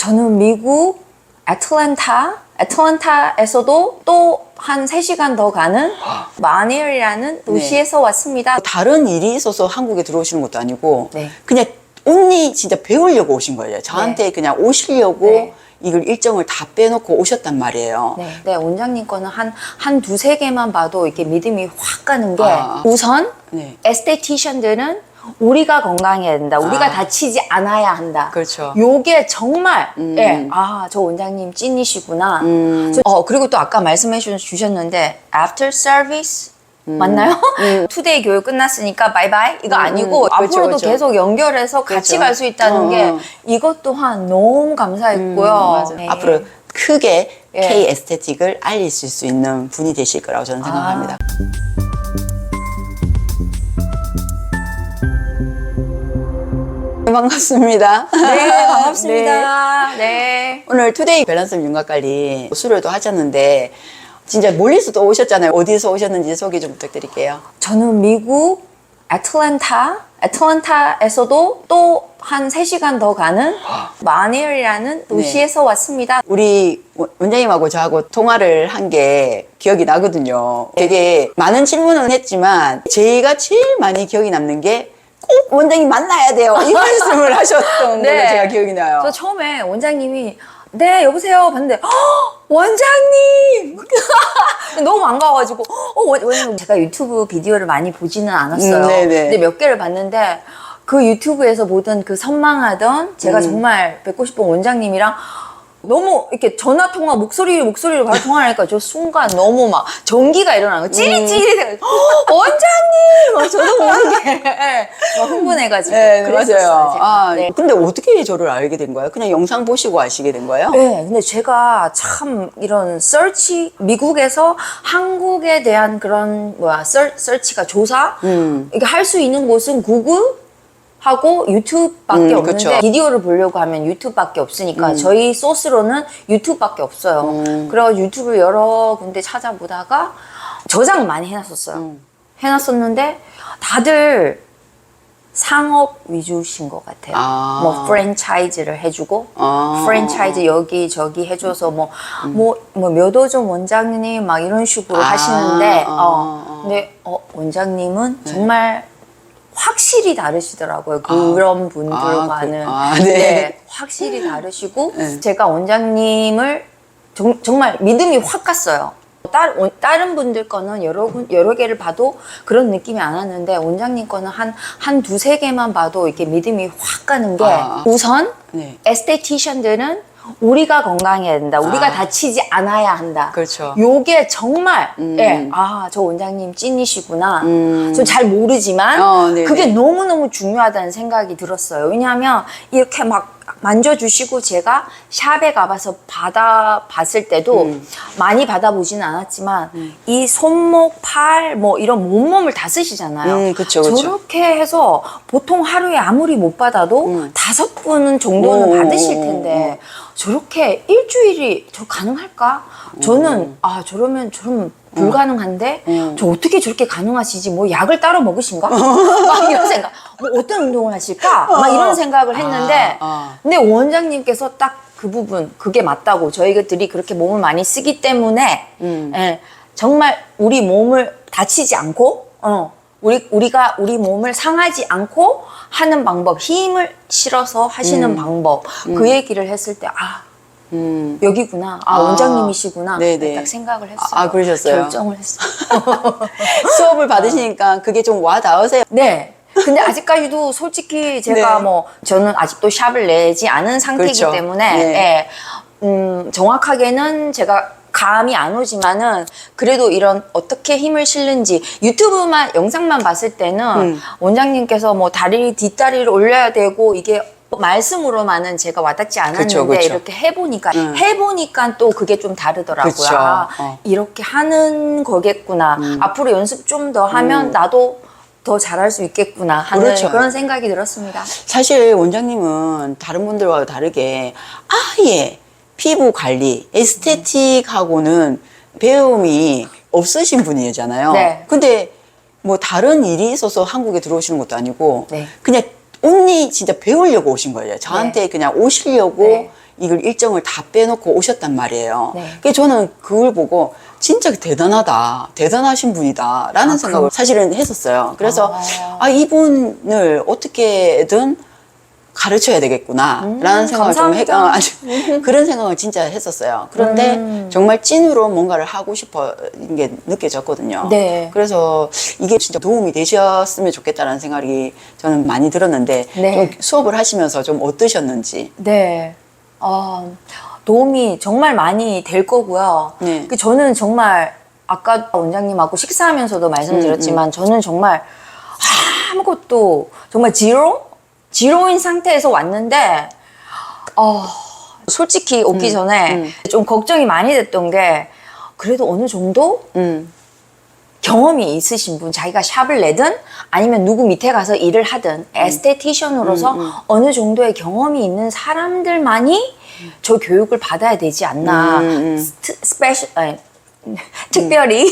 저는 미국 애틀랜타에서도 또 한 3시간 더 가는 마닐이라는 도시에서 왔습니다. 다른 일이 있어서 한국에 들어오시는 것도 아니고 네. 그냥 언니 진짜 배우려고 오신 거예요. 저한테 그냥 오시려고 네. 이걸 일정을 다 빼놓고 오셨단 말이에요. 네, 원장님 거는 한 두세 개만 봐도 이렇게 믿음이 확 가는 게 우선 네. 에스테티션들은 우리가 건강해야 된다. 우리가 다치지 않아야 한다. 그렇죠. 요게 정말 예, 저 원장님 찐이시구나. 그리고 또 아까 말씀해 주셨는데 after service 맞나요? 투데이 교육 끝났으니까 바이바이 이거 아니고 앞으로도 그렇죠. 계속 연결해서 같이 그렇죠. 갈 수 있다는 게 이것 또한 너무 감사했고요. 맞아요. 네. 앞으로 크게 예. K 에스테틱을 알리실 수 있는 분이 되실 거라고 저는 생각합니다. 반갑습니다. 네, 반갑습니다. 네. 오늘 투데이 밸런스 윤곽관리 수료도 하셨는데 진짜 멀리서도 오셨잖아요. 어디서 오셨는지 소개 좀 부탁드릴게요. 저는 미국 애틀랜타에서도 또 한 3시간 더 가는 마닐이라는 도시에서 왔습니다. 우리 원장님하고 저하고 통화를 한 게 기억이 나거든요. 되게 많은 질문은 했지만 제가 제일 많이 기억이 남는 게 꼭 원장님 만나야 돼요. 이 말씀을 하셨던 네. 걸로 제가 기억이 나요. 저 처음에 원장님이 네 여보세요 봤는데 원장님 너무 반가워가지고 원장님 제가 유튜브 비디오를 많이 보지는 않았어요. 네네. 근데 몇 개를 봤는데 그 유튜브에서 보던 그 선망하던 제가 정말 뵙고 싶은 원장님이랑 너무 이렇게 전화 통화 목소리로 바로 통화하니까 저 순간 너무 막 전기가 일어나는 거 찌릿찌릿해 원장님 저도 모르게 막 흥분해가지고 네, 그랬었어요, 맞아요. 제가. 네. 근데 어떻게 저를 알게 된 거예요? 그냥 영상 보시고 아시게 된 거예요? 네, 근데 제가 참 이런 서치 미국에서 한국에 대한 그런 서치가 조사 이게 할 수 있는 곳은 구글 하고 유튜브밖에 없는데 그쵸. 비디오를 보려고 하면 유튜브밖에 없으니까 저희 소스로는 유튜브밖에 없어요. 그래서 유튜브 여러 군데 찾아보다가 저장 많이 해놨었어요. 해놨었는데 다들 상업 위주신 것 같아요. 뭐 프랜차이즈를 해주고 프랜차이즈 여기 저기 해줘서 뭐 몇 호점 원장님 막 이런 식으로 하시는데 근데 원장님은 정말 확실히 다르시더라고요. 그런 분들과는. 네. 확실히 다르시고 제가 원장님을 정말 믿음이 확 갔어요. 다른 분들 거는 여러 개를 봐도 그런 느낌이 안 왔는데 원장님 거는 한 두세 개만 봐도 이렇게 믿음이 확 가는 게 우선 네. 에스테티션들은 우리가 건강해야 된다. 우리가 다치지 않아야 한다. 그렇죠. 요게 정말 예, 저 원장님 찐이시구나. 저 잘 모르지만 네네. 그게 너무너무 중요하다는 생각이 들었어요. 왜냐하면 이렇게 막 만져주시고 제가 샵에 가봐서 받아봤을 때도 많이 받아보지는 않았지만 이 손목, 팔, 뭐 이런 몸을 다 쓰시잖아요. 그쵸. 저렇게 해서 보통 하루에 아무리 못 받아도 5분 정도는 받으실 텐데 저렇게 일주일이 가능할까? 저는 저러면 좀 불가능한데 저 어떻게 저렇게 가능하시지? 뭐 약을 따로 먹으신가? 막 이런 생각. 뭐 어떤 운동을 하실까? 막 이런 생각을 했는데 근데 원장님께서 딱 그 부분 그게 맞다고 저희들이 그렇게 몸을 많이 쓰기 때문에 예, 정말 우리 몸을 다치지 않고 우리가 우리 몸을 상하지 않고 하는 방법, 힘을 실어서 하시는 방법 그 얘기를 했을 때 여기구나. 원장님이시구나. 네네. 딱 생각을 했어요. 그러셨어요? 결정을 했어요. 수업을 받으시니까 그게 좀 와닿으세요? 네. 근데 아직까지도 솔직히 제가 네. 저는 아직도 샵을 내지 않은 상태이기 그렇죠. 때문에 네. 정확하게는 제가 감이 안 오지만은 그래도 이런 어떻게 힘을 실는지 유튜브만 영상만 봤을 때는 원장님께서 뭐 뒷다리를 올려야 되고 이게 말씀으로만은 제가 와닿지 않았는데 그쵸. 이렇게 해보니까 또 그게 좀 다르더라고요. 그쵸. 이렇게 하는 거겠구나. 앞으로 연습 좀 더 하면 나도 더 잘할 수 있겠구나 하는 그렇죠. 그런 생각이 들었습니다. 사실 원장님은 다른 분들과 다르게 아예 피부 관리, 에스테틱하고는 배움이 없으신 분이잖아요. 네. 근데 뭐 다른 일이 있어서 한국에 들어오시는 것도 아니고 네. 그냥 언니 진짜 배우려고 오신 거예요. 저한테 그냥 오시려고 네. 이걸 일정을 다 빼놓고 오셨단 말이에요. 네. 그래서 저는 그걸 보고 진짜 대단하다, 대단하신 분이다 라는 생각을 사실은 했었어요. 그래서 이분을 어떻게든 가르쳐야 되겠구나 라는 생각을 감사합니다. 그런 생각을 진짜 했었어요. 그런데 정말 찐으로 뭔가를 하고 싶어 게 느껴졌거든요. 네. 그래서 이게 진짜 도움이 되셨으면 좋겠다는 생각이 저는 많이 들었는데 네. 좀 수업을 하시면서 좀 어떠셨는지. 네. 도움이 정말 많이 될 거고요. 네. 저는 정말 아까 원장님하고 식사하면서도 말씀드렸지만 저는 정말 아무것도 정말 지로인 상태에서 왔는데 솔직히 오기 전에 좀 걱정이 많이 됐던 게 그래도 어느 정도 경험이 있으신 분, 자기가 샵을 내든 아니면 누구 밑에 가서 일을 하든 에스테티션으로서 어느 정도의 경험이 있는 사람들만이 저 교육을 받아야 되지 않나. 특별히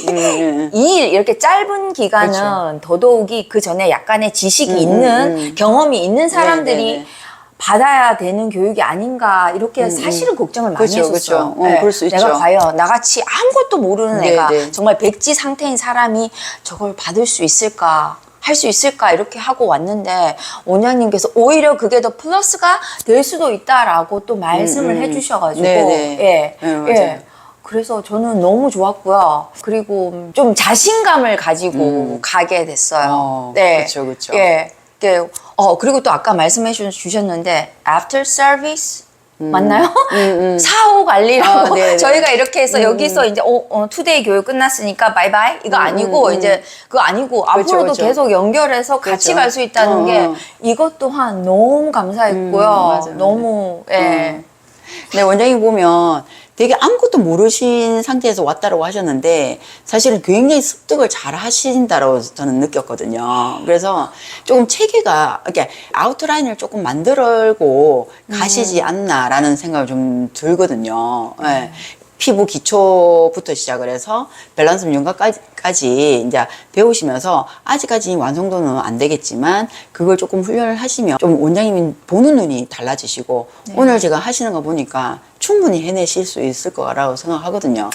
이 일 이렇게 짧은 기간은 더더욱이 그 전에 약간의 지식이 있는 경험이 있는 사람들이 네네네. 받아야 되는 교육이 아닌가 이렇게 사실은 걱정을 많이 그쵸, 했었어요. 그쵸. 그럴 수 내가 있죠. 과연 나같이 아무것도 모르는 네, 애가 네. 정말 백지 상태인 사람이 저걸 받을 수 있을까? 할 수 있을까? 이렇게 하고 왔는데 원장님께서 오히려 그게 더 플러스가 될 수도 있다라고 또 말씀을 해주셔가지고 네, 네. 예, 네, 맞아요. 예. 그래서 저는 너무 좋았고요. 그리고 좀 자신감을 가지고 가게 됐어요. 그쵸, 그쵸. 예. 그리고 또 아까 말씀해 주셨는데 after service 맞나요? 사후 관리라고 네네. 저희가 이렇게 해서 여기서 이제 투데이 교육 끝났으니까 바이바이 이거 아니고 이제 그거 아니고 앞으로도 그쵸. 계속 연결해서 같이 그쵸. 갈 수 있다는 게 이것 또한 너무 감사했고요. 맞아요. 너무 예. 근데 원장님 보면 되게 아무것도 모르신 상태에서 왔다라고 하셨는데 사실은 굉장히 습득을 잘 하신다라고 저는 느꼈거든요. 그래서 조금 체계가 이렇게 아웃라인을 조금 만들고 가시지 않나라는 생각을 좀 들거든요. 예. 피부 기초부터 시작을 해서 밸런스 윤곽까지 이제 배우시면서 아직까지 완성도는 안 되겠지만 그걸 조금 훈련을 하시면 좀 원장님이 보는 눈이 달라지시고 오늘 제가 하시는 거 보니까 충분히 해내실 수 있을 거라고 생각하거든요.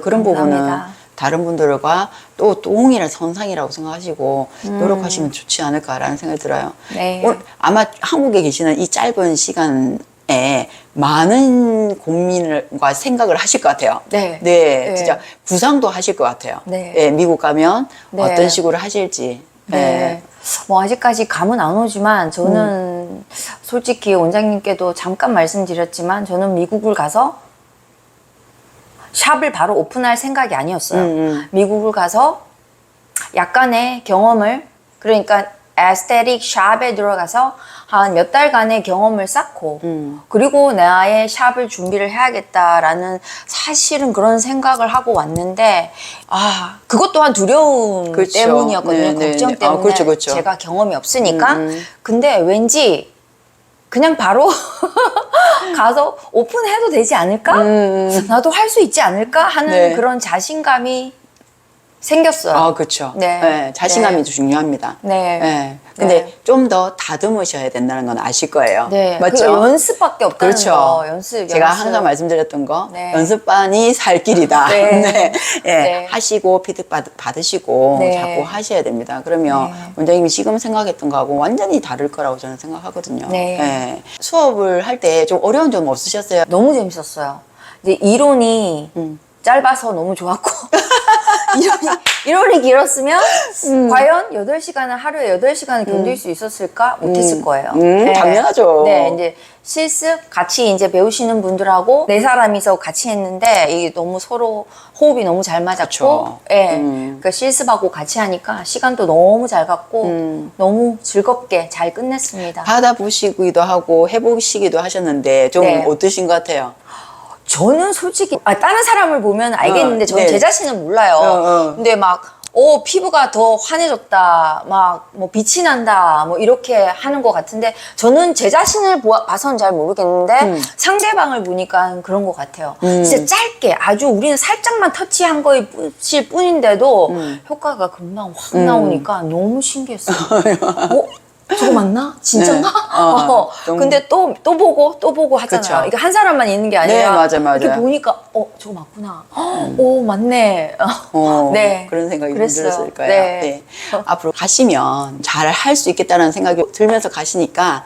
그런 부분은 감사합니다. 다른 분들과 또 동일한 선상이라고 생각하시고 노력하시면 좋지 않을까라는 생각이 들어요. 네. 아마 한국에 계시는 이 짧은 시간에 많은 고민과 생각을 하실 것 같아요. 네. 네, 진짜 구상도 하실 것 같아요. 네. 예, 미국 가면 네. 어떤 식으로 하실지. 네. 뭐 아직까지 감은 안 오지만 저는 솔직히 원장님께도 잠깐 말씀드렸지만 저는 미국을 가서 샵을 바로 오픈할 생각이 아니었어요. 미국을 가서 약간의 경험을 그러니까 에스테틱 샵에 들어가서 한 몇 달간의 경험을 쌓고 그리고 나의 샵을 준비를 해야겠다라는 사실은 그런 생각을 하고 왔는데 그것 또한 두려움 그렇죠. 때문이었거든요. 네, 네, 걱정 네. 때문에 그렇죠, 그렇죠. 제가 경험이 없으니까 근데 왠지 그냥 바로 가서 오픈해도 되지 않을까? 나도 할 수 있지 않을까? 하는 네. 그런 자신감이 생겼어요. 그렇죠. 네. 네, 자신감이 네. 중요합니다. 네. 네. 근데 네. 좀 더 다듬으셔야 된다는 건 아실 거예요. 네. 맞죠? 그 연습밖에 없다는 그렇죠. 거. 연습. 제가 항상 말씀드렸던 거, 네. 연습반이 살 길이다. 네. 네. 예, 네. 하시고 피드백 받으시고 네. 자꾸 하셔야 됩니다. 그러면 네. 원장님이 지금 생각했던 거하고 완전히 다를 거라고 저는 생각하거든요. 네. 예. 수업을 할 때 좀 어려운 점 없으셨어요? 너무 재밌었어요. 이제 이론이 짧아서 너무 좋았고 이론이 길었으면 과연 8시간을 하루에 8시간을 견딜 수 있었을까? 못했을 거예요. 당연하죠. 네, 이제 실습 같이 이제 배우시는 분들하고 4사람이서 같이 했는데 이게 너무 서로 호흡이 너무 잘 맞았고, 그쵸. 예, 그러니까 실습하고 같이 하니까 시간도 너무 잘 갔고 너무 즐겁게 잘 끝냈습니다. 받아보시기도 하고 해보시기도 하셨는데 좀 네. 어떠신 것 같아요? 저는 솔직히 다른 사람을 보면 알겠는데 저는 네. 제 자신은 몰라요. 근데 막 피부가 더 환해졌다, 막 뭐 빛이 난다, 뭐 이렇게 하는 것 같은데 저는 제 자신을 봐서는 잘 모르겠는데 상대방을 보니까 그런 것 같아요. 진짜 짧게 아주 우리는 살짝만 터치한 거일 뿐인데도 효과가 금방 확 나오니까 너무 신기했어요. 저거 맞나? 진짠가? 너무- 근데 또 보고 하잖아요. 그쵸. 이게 한 사람만 있는 게 아니라 네, 맞아. 이렇게 보니까 저거 맞구나. 오, 맞네. 네. 그런 생각이 그랬어요. 들었을 거예요. 네. 네. 앞으로 가시면 잘 할 수 있겠다는 생각이 들면서 가시니까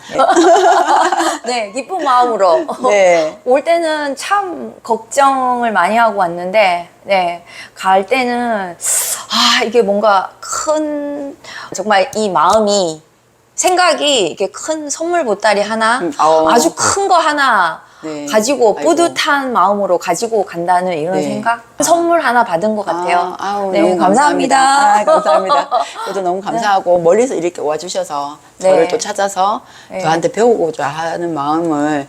네, 기쁜 마음으로. 네. 올 때는 참 걱정을 많이 하고 왔는데, 네, 갈 때는, 이게 뭔가 정말 이 마음이, 생각이 이렇게 큰 선물 보따리 하나, 아주 큰 거 하나 네. 가지고 아이고. 뿌듯한 마음으로 가지고 간다는 이런 네. 생각? 선물 하나 받은 것 같아요. 네, 네, 너무 감사합니다. 감사합니다. 저도 너무 감사하고 멀리서 이렇게 와주셔서 저를 네. 또 찾아서 네. 저한테 배우고자 하는 마음을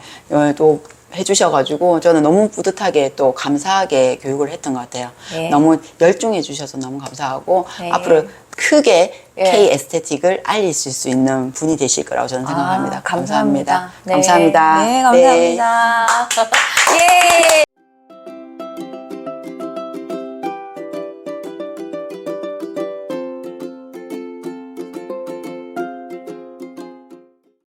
또 해주셔가지고 저는 너무 뿌듯하게 또 감사하게 교육을 했던 것 같아요. 네. 너무 열중해 주셔서 너무 감사하고 네. 앞으로 크게 예. K 에스테틱을 알리실 수 있는 분이 되실 거라고 저는 생각합니다. 감사합니다. 네. 감사합니다. 네, 감사합니다.